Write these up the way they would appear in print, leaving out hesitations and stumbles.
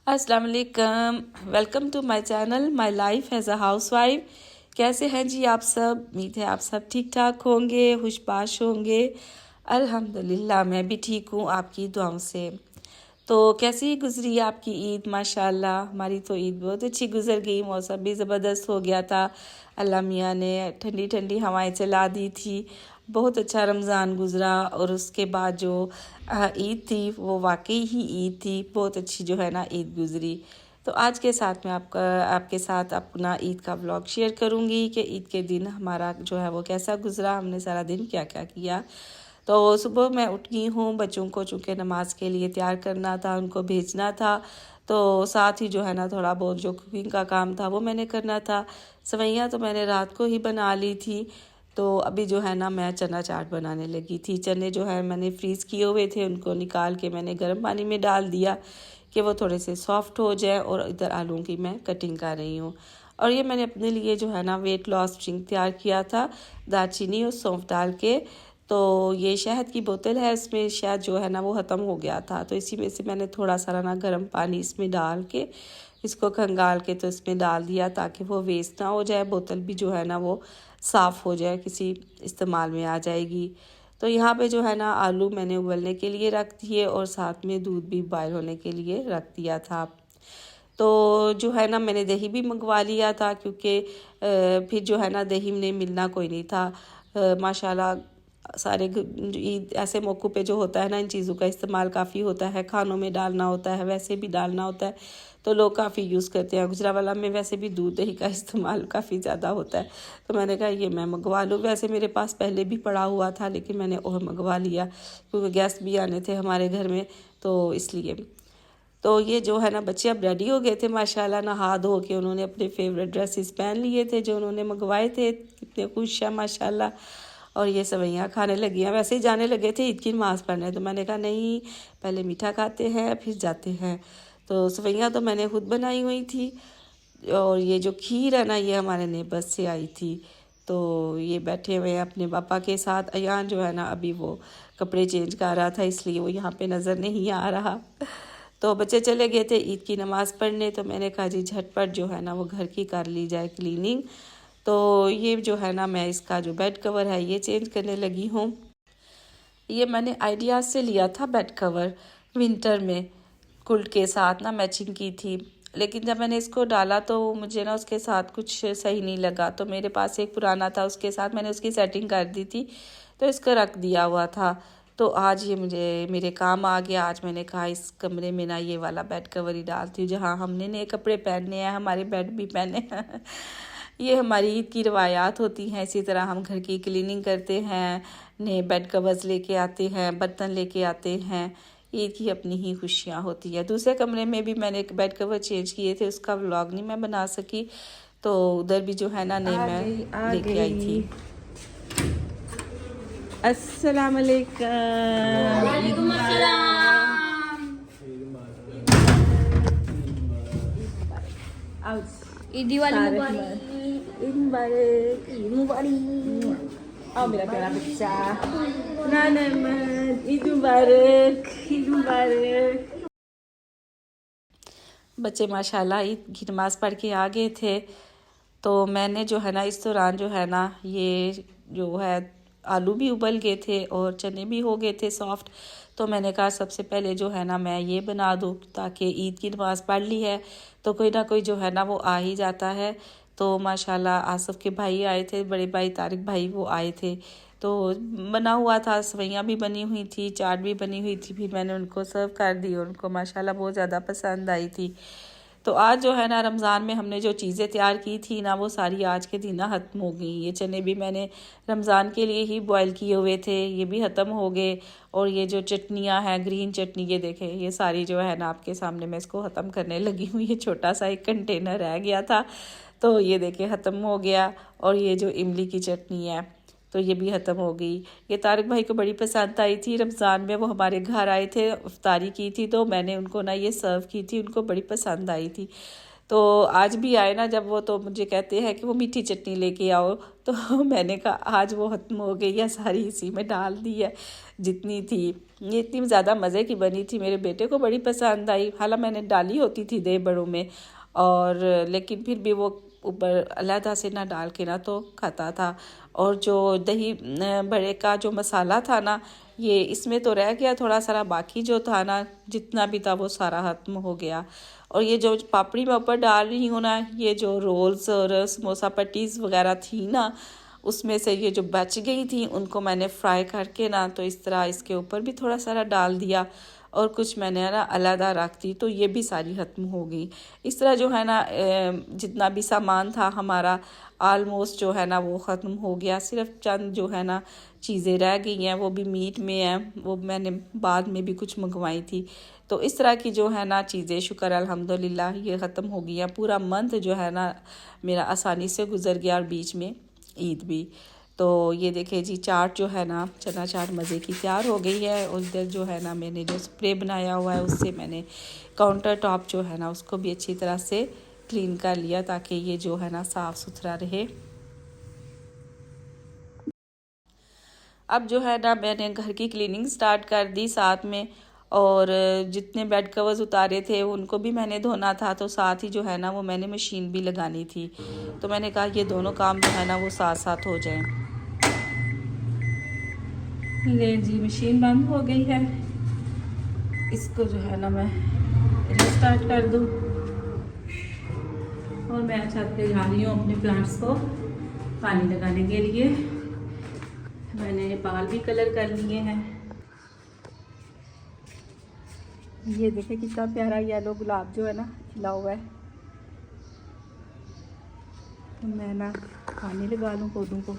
अस्सलाम वालेकुम। Welcome to my channel my life as a housewife. कैसे हैं जी आप सब? उम्मीद है आप सब ठीक ठाक होंगे, खुशबाश होंगे। अल्हम्दुलिल्लाह मैं भी ठीक हूँ आपकी दुआओं से। तो कैसी गुजरी आपकी ईद? माशाल्लाह हमारी तो ईद बहुत अच्छी गुजर गई। मौसम भी ज़बरदस्त हो गया था। अल्लाह मियाँ ने ठंडी ठंडी हवाएं चला दी थी। बहुत अच्छा रमज़ान गुज़रा और उसके बाद जो ईद थी वो वाकई ही ईद थी। बहुत अच्छी जो है ना ईद गुज़री। तो आज के साथ मैं आपके साथ अपना ईद का व्लॉग शेयर करूँगी कि ईद के दिन हमारा जो है वो कैसा गुज़रा, हमने सारा दिन क्या क्या किया। तो सुबह मैं उठ गई हूँ, बच्चों को चूँकि नमाज़ के लिए तैयार करना था, उनको भेजना था। तो साथ ही जो है ना थोड़ा बहुत जो कुकिंग का काम था वो मैंने करना था। सेवइयाँ तो मैंने रात को ही बना ली थी। तो अभी जो है ना मैं चना चाट बनाने लगी थी। चने जो है मैंने फ्रीज़ किए हुए थे, उनको निकाल के मैंने गर्म पानी में डाल दिया कि वो थोड़े से सॉफ्ट हो जाए। और इधर आलू की मैं कटिंग कर रही हूँ। और ये मैंने अपने लिए जो है ना वेट लॉस ड्रिंक तैयार किया था, दालचीनी और सौंफ डाल के। तो ये शहद की बोतल है, इसमें शहद जो है ना वो ख़त्म हो गया था, तो इसी में से मैंने थोड़ा सा ना गर्म पानी इसमें डाल के इसको खंगाल के तो इसमें डाल दिया ताकि वो वेस्ट ना हो जाए। बोतल भी जो है ना वो साफ़ हो जाए, किसी इस्तेमाल में आ जाएगी। तो यहाँ पे जो है ना आलू मैंने उबलने के लिए रख दिए और साथ में दूध भी बॉयल होने के लिए रख दिया था। तो जो है ना मैंने दही भी मंगवा लिया था क्योंकि फिर जो है ना दही में मिलना कोई नहीं था। माशाल्लाह सारे ईद ऐसे मौक़ों पे जो होता है ना इन चीज़ों का इस्तेमाल काफ़ी होता है, खानों में डालना होता है, वैसे भी डालना होता है। तो लोग काफ़ी यूज़ करते हैं। गुजरावाला में वैसे भी दूध दही का इस्तेमाल काफ़ी ज़्यादा होता है। तो मैंने कहा ये मैं मंगवा लूँ। वैसे मेरे पास पहले भी पड़ा हुआ था लेकिन मैंने और मंगवा लिया क्योंकि गेस्ट भी आने थे हमारे घर में, तो इसलिए। तो ये जो है ना बच्चे अब रेडी हो गए थे माशाल्लाह, नहा धो के उन्होंने अपने फेवरेट ड्रेसेस पहन लिए थे जो उन्होंने मंगवाए थे। कितने खुश हैं माशाल्लाह। और ये सेवइयाँ खाने लगी हैं। वैसे ही जाने लगे थे ईद की नमाज़ पढ़ने, तो मैंने कहा नहीं पहले मीठा खाते हैं फिर जाते हैं। तो सेवइयाँ तो मैंने खुद बनाई हुई थी। और ये जो खीर है ना ये हमारे नेबर्स से आई थी। तो ये बैठे हुए हैं अपने पापा के साथ। अयान जो है ना अभी वो कपड़े चेंज कर रहा था इसलिए वो यहाँ पे नज़र नहीं आ रहा। तो बच्चे चले गए थे ईद की नमाज़ पढ़ने, तो मैंने कहा जी झटपट जो है ना वो घर की कर ली जाए क्लीनिंग। तो ये जो है ना मैं इसका जो बेड कवर है ये चेंज करने लगी हूँ। ये मैंने आइडियाज़ से लिया था बेड कवर, विंटर में कुल्ट के साथ ना मैचिंग की थी। लेकिन जब मैंने इसको डाला तो मुझे ना उसके साथ कुछ सही नहीं लगा। तो मेरे पास एक पुराना था, उसके साथ मैंने उसकी सेटिंग कर दी थी, तो इसका रख दिया हुआ था। तो आज ये मुझे मेरे काम आ गया। आज मैंने कहा इस कमरे में ना ये वाला बेड कवर ही डालती हूँ जहाँ हमने नए कपड़े पहनने हैं, हमारे बेड भी पहने हैं। ये हमारी ईद की रवायात होती हैं। इसी तरह हम घर की क्लीनिंग करते हैं, नए बेड कवर्स लेके आते हैं, बर्तन लेके आते हैं। ईद की अपनी ही खुशियाँ होती है। दूसरे कमरे में भी मैंने एक बेड कवर चेंज किए थे, उसका व्लॉग नहीं मैं बना सकी। तो उधर भी जो है ना नई मैं लेके आई थी। अस्सलाम वालेकुम। ईदी वाली मुबारक। ईद मुबारक। ईद मुबारक। आओ मेरा प्यारा बच्चा। नाना ईद मुबारक, ईद मुबारक। बच्चे माशाल्लाह ईद की नमाज़ पढ़ के आ गए थे। तो मैंने जो है ना इस दौरान जो है ना ये जो है आलू भी उबल गए थे और चने भी हो गए थे सॉफ्ट। तो मैंने कहा सबसे पहले जो है ना मैं ये बना दूँ ताकि ईद की नमाज़ पढ़ ली है तो कोई ना कोई जो है ना वो आ ही जाता है। तो माशाल्लाह आसफ़ के भाई आए थे, बड़े भाई तारिक भाई वो आए थे। तो बना हुआ था, सेवइयाँ भी बनी हुई थी, चाट भी बनी हुई थी। फिर मैंने उनको सर्व कर दी और उनको माशाल्लाह बहुत ज़्यादा पसंद आई थी। तो आज जो है ना रमज़ान में हमने जो चीज़ें तैयार की थी ना वो सारी आज के दिन ना ख़त्म हो गई। ये चने भी मैंने रमज़ान के लिए ही बॉयल किए हुए थे, ये भी ख़त्म हो गए। और ये जो चटनियाँ हैं ग्रीन चटनी, ये देखें ये सारी जो है ना आपके सामने मैं इसको ख़त्म करने लगी हूँ। ये छोटा सा एक कंटेनर रह गया था तो ये देखें ख़त्म हो गया। और ये जो इमली की चटनी है तो ये भी ख़त्म हो गई। ये तारिक भाई को बड़ी पसंद आई थी रमज़ान में, वो हमारे घर आए थे, इफ्तारी की थी तो मैंने उनको ना ये सर्व की थी, उनको बड़ी पसंद आई थी। तो आज भी आए ना जब वो, तो मुझे कहते हैं कि वो मीठी चटनी लेके आओ। तो मैंने कहा आज वो ख़त्म हो गई है, सारी इसी में डाल दी है जितनी थी। ये इतनी ज़्यादा मज़े की बनी थी, मेरे बेटे को बड़ी पसंद आई। हालांकि मैंने डाली होती थी दही बड़ों में, और लेकिन फिर भी वो ऊपर अलहदा से ना डाल के ना तो खाता था। और जो दही बड़े का जो मसाला था ना, ये इसमें तो रह गया थोड़ा सारा, बाकी जो था ना जितना भी था वो सारा ख़त्म हो गया। और ये जो पापड़ी मैं ऊपर डाल रही हूँ ना, ये जो रोल्स और समोसा पट्टीज़ वगैरह थी ना, उसमें से ये जो बच गई थी उनको मैंने फ्राई करके ना तो इस तरह इसके ऊपर भी थोड़ा सारा डाल दिया, और कुछ मैंने ना अलहदा रख दी, तो ये भी सारी ख़त्म हो गई। इस तरह जो है ना जितना भी सामान था हमारा आलमोस्ट जो है ना वो ख़त्म हो गया। सिर्फ चंद जो है ना चीज़ें रह गई हैं, वो भी मीट में हैं, वो मैंने बाद में भी कुछ मंगवाई थी। तो इस तरह की जो है ना चीज़ें शुक्र अल्हम्दुलिल्लाह ये ख़त्म हो गई हैं। पूरा मंथ जो है ना मेरा आसानी से गुजर गया, और बीच में ईद भी। तो ये देखिए जी, चाट जो है ना चना चाट मज़े की तैयार हो गई है। उधर जो है ना मैंने जो स्प्रे बनाया हुआ है उससे मैंने काउंटर टॉप जो है ना उसको भी अच्छी तरह से क्लीन कर लिया, ताकि ये जो है ना साफ़ सुथरा रहे। अब जो है ना मैंने घर की क्लीनिंग स्टार्ट कर दी साथ में, और जितने बेड कवर्स उतारे थे उनको भी मैंने धोना था, तो साथ ही जो है ना वो मैंने मशीन भी लगानी थी। तो मैंने कहा ये दोनों काम जो है ना वो साथ साथ हो जाएं। ले जी, मशीन बंद हो गई है, इसको जो है ना मैं रिस्टार्ट कर दूँ। और मैं छत पे जा रही हूँ अपने प्लांट्स को पानी लगाने के लिए। मैंने बाल भी कलर कर लिए हैं। ये देखिए कितना प्यारा येलो गुलाब जो है ना खिला हुआ है। तो मैं ना पानी लगा लूँ पौधों को।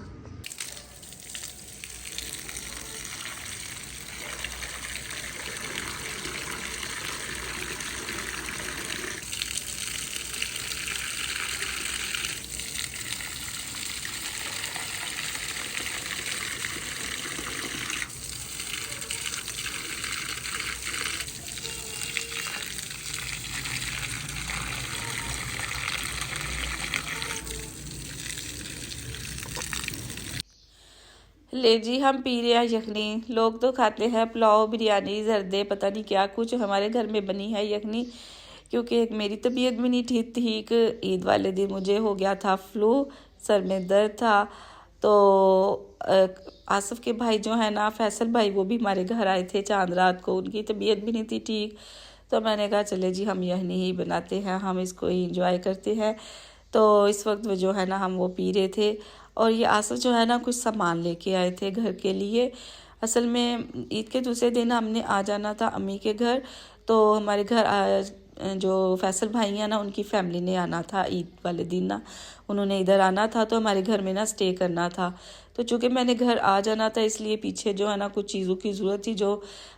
ले जी, हम पी रहे हैं यखनी। लोग तो खाते हैं पुलाव, बिरयानी, जर्दे, पता नहीं क्या कुछ। हमारे घर में बनी है यखनी, क्योंकि एक मेरी तबीयत भी नहीं ठीक। ईद वाले दिन मुझे हो गया था फ्लू, सर में दर्द था। तो आसिफ के भाई जो है ना फैसल भाई, वो भी हमारे घर आए थे चांद रात को, उनकी तबीयत भी नहीं थी ठीक। तो मैंने कहा चले जी हम यखनी ही बनाते हैं, हम इसको ही इंजॉय करते हैं। तो इस वक्त वो जो है ना हम वो पी रहे थे। और ये आसिफ जो है ना कुछ सामान लेके आए थे घर के लिए। असल में ईद के दूसरे दिन हमने आ जाना था अम्मी के घर। तो हमारे घर जो फैसल भाई हैं ना उनकी फैमिली ने आना था ईद वाले दिन ना, उन्होंने इधर आना था, तो हमारे घर में ना स्टे करना था। तो चूँकि मैंने घर आ जाना था, इसलिए पीछे जो है ना कुछ चीज़ों की ज़रूरत थी जो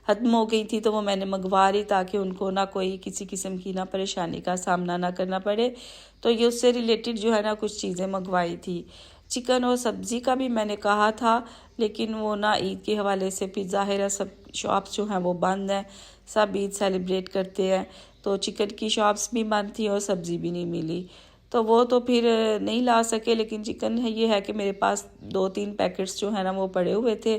ख़त्म हो गई थी, तो वो मैंने मंगवा रही, ताकि उनको ना कोई किसी किस्म की ना परेशानी का सामना ना करना पड़े। तो ये उससे रिलेटेड जो है ना कुछ चीज़ें मंगवाई थी। चिकन और सब्ज़ी का भी मैंने कहा था, लेकिन वो ना ईद के हवाले से फिर ज़ाहिर है सब शॉप्स जो हैं वो बंद हैं, सब ईद सेलिब्रेट करते हैं। तो चिकन की शॉप्स भी बंद थी और सब्ज़ी भी नहीं मिली, तो वो तो फिर नहीं ला सके। लेकिन चिकन है, ये है कि मेरे पास 2-3 पैकेट्स जो है ना वो पड़े हुए थे,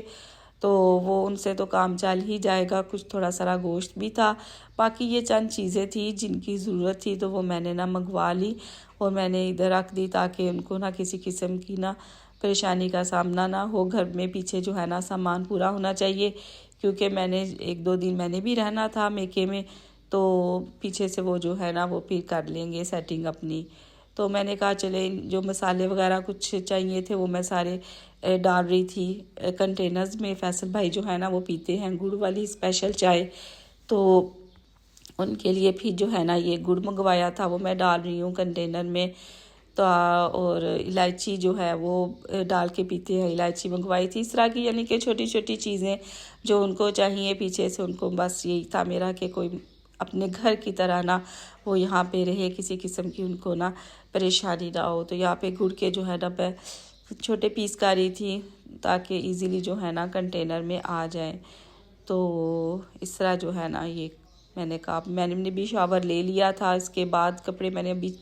तो वो उनसे तो काम चल ही जाएगा। कुछ थोड़ा सारा गोश्त भी था, बाकी ये चंद चीज़ें थी जिनकी ज़रूरत थी, तो वो मैंने ना मंगवा ली और मैंने इधर रख दी, ताकि उनको ना किसी किस्म की ना परेशानी का सामना ना हो। घर में पीछे जो है ना सामान पूरा होना चाहिए, क्योंकि मैंने 1-2 दिन मैंने भी रहना था मेके में, तो पीछे से वो जो है ना वो फिर कर लेंगे सेटिंग अपनी। तो मैंने कहा चले जो मसाले वगैरह कुछ चाहिए थे वो मैं सारे डाल रही थी कंटेनर्स में। फैसल भाई जो है ना वो पीते हैं गुड़ वाली स्पेशल चाय, तो उनके लिए फिर जो है ना ये गुड़ मंगवाया था वो मैं डाल रही हूँ कंटेनर में। तो और इलायची जो है वो डाल के पीते हैं, इलायची मंगवाई थी। इस तरह की यानी कि छोटी छोटी चीज़ें जो उनको चाहिए, पीछे से उनको बस यही था मेरा कि कोई अपने घर की तरह ना वो यहाँ पे रहे, किसी किस्म की उनको ना परेशानी ना हो। तो यहाँ पे गुड़ के जो है डब्बे छोटे पीस कर रही थी, ताकि इजीली जो है ना कंटेनर में आ जाए। तो इस तरह जो है ना ये मैंने कहा मैंने भी शावर ले लिया था। इसके बाद कपड़े मैंने अभी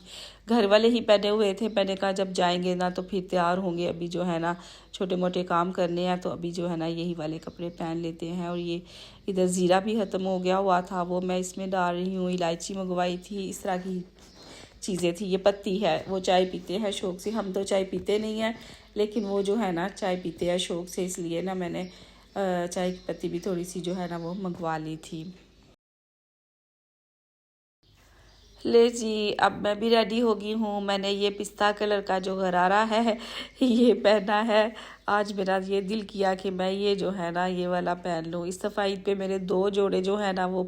घर वाले ही पहने हुए थे। मैंने कहा जब जाएंगे ना तो फिर तैयार होंगे, अभी जो है ना छोटे मोटे काम करने हैं तो अभी जो है ना यही वाले कपड़े पहन लेते हैं। और ये इधर ज़ीरा भी ख़त्म हो गया हुआ था, वो मैं इसमें डाल रही हूँ। इलायची मंगवाई थी, इस तरह की चीज़ें थी। ये पत्ती है, वो चाय पीते हैं शौक़ से, हम तो चाय पीते नहीं हैं, लेकिन वो जो है ना चाय पीते हैं शौक़ से, इसलिए ना मैंने चाय की पत्ती भी थोड़ी सी जो है ना वो मंगवा ली थी। ले जी, अब मैं भी रेडी हो गई हूँ। मैंने ये पिस्ता कलर का जो गरारा है ये पहना है। आज मेरा ये दिल किया कि मैं ये जो है ना ये वाला पहन लूँ। इस दफ़ा ईद पे मेरे 2 जोड़े जो है ना वो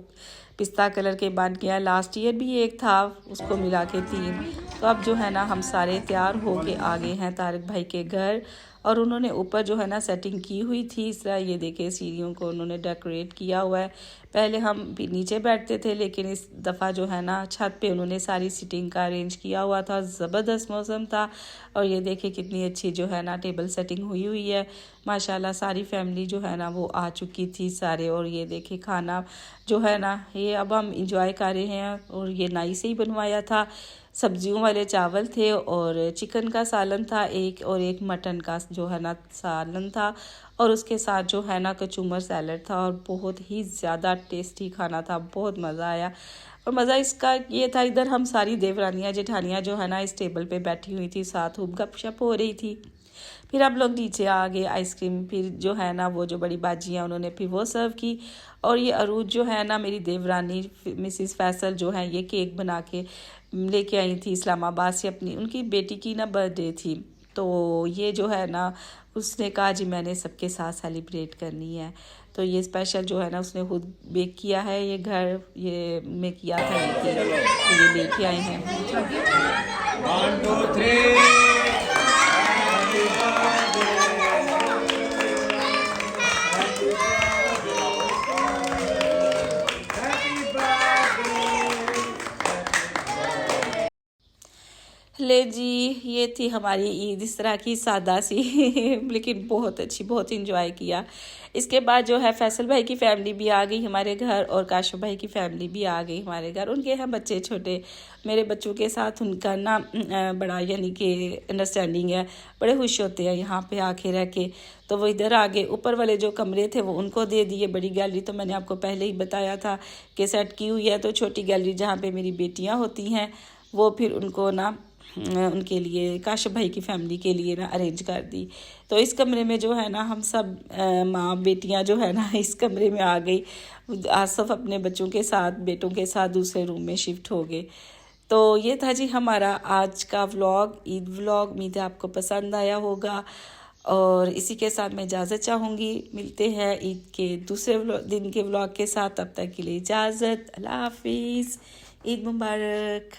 पिस्ता कलर के बन गया। लास्ट ईयर भी एक था, उसको मिला के 3। तो अब जो है ना हम सारे तैयार हो के आ गए हैं तारिक भाई के घर। और उन्होंने ऊपर जो है ना सेटिंग की हुई थी, इस तरह ये देखे सीढ़ियों को उन्होंने डेकोरेट किया हुआ है। पहले हम भी नीचे बैठते थे, लेकिन इस दफ़ा जो है ना छत पे उन्होंने सारी सीटिंग का अरेंज किया हुआ था। ज़बरदस्त मौसम था। और ये देखे कितनी अच्छी जो है ना टेबल सेटिंग हुई हुई है। माशाल्लाह सारी फैमिली जो है ना वो आ चुकी थी सारे। और ये देखे खाना जो है ना ये अब हम इंजॉय कर रहे हैं। और ये नाई से ही बनवाया था। सब्जियों वाले चावल थे और चिकन का सालन था एक, और एक मटन का जो है ना सालन था। और उसके साथ जो है ना कचूमर सैलड था। और बहुत ही ज़्यादा टेस्टी खाना था, बहुत मज़ा आया। और मज़ा इसका ये था, इधर हम सारी देवरानियाँ जेठानियाँ जो है ना इस टेबल पे बैठी हुई थी, साथ खूब गपशप हो रही थी। फिर हम लोग नीचे आ गए, आइसक्रीम फिर जो है ना वो जो बड़ी बाजी हैं उन्होंने फिर वो सर्व की। और ये अरूज जो है ना मेरी देवरानी मिसिस फैसल जो है ये केक बना के लेके आई थी इस्लामाबाद से, अपनी उनकी बेटी की ना बर्थडे थी। तो ये जो है ना उसने कहा जी मैंने सबके साथ सेलिब्रेट करनी है। तो ये स्पेशल जो है ना उसने खुद बेक किया है, ये घर ये में किया था ये केक, तो ये लेके आए हैं। 1 2 3 ले जी, ये थी हमारी ईद इस तरह की सादा सी लेकिन बहुत अच्छी, बहुत इंजॉय किया। इसके बाद जो है फैसल भाई की फैमिली भी आ गई हमारे घर, और काशिफ भाई की फैमिली भी आ गई हमारे घर। उनके हैं बच्चे छोटे, मेरे बच्चों के साथ उनका ना बड़ा यानी कि अंडरस्टैंडिंग है, बड़े खुश होते हैं यहाँ पे आके रह के। तो वो इधर आ गए। ऊपर वाले जो कमरे थे वो उनको दे दिए। बड़ी गैलरी तो मैंने आपको पहले ही बताया था कि सेट की हुई है। तो छोटी गैलरी जहाँ पे मेरी बेटियाँ होती हैं वो फिर उनको ना उनके लिए काशिफ भाई की फैमिली के लिए ना अरेंज कर दी। तो इस कमरे में जो है ना हम सब माँ बेटियाँ जो है ना इस कमरे में आ गई। आसफ अपने बच्चों के साथ बेटों के साथ दूसरे रूम में शिफ्ट हो गए। तो ये था जी हमारा आज का व्लॉग, ईद व्लॉग। उम्मीद है आपको पसंद आया होगा। और इसी के साथ मैं इजाज़त चाहूँगी। मिलते हैं ईद के दूसरे दिन के व्लॉग के साथ। तब तक के लिए इजाज़त। अल्लाह हाफिज़। ईद मुबारक।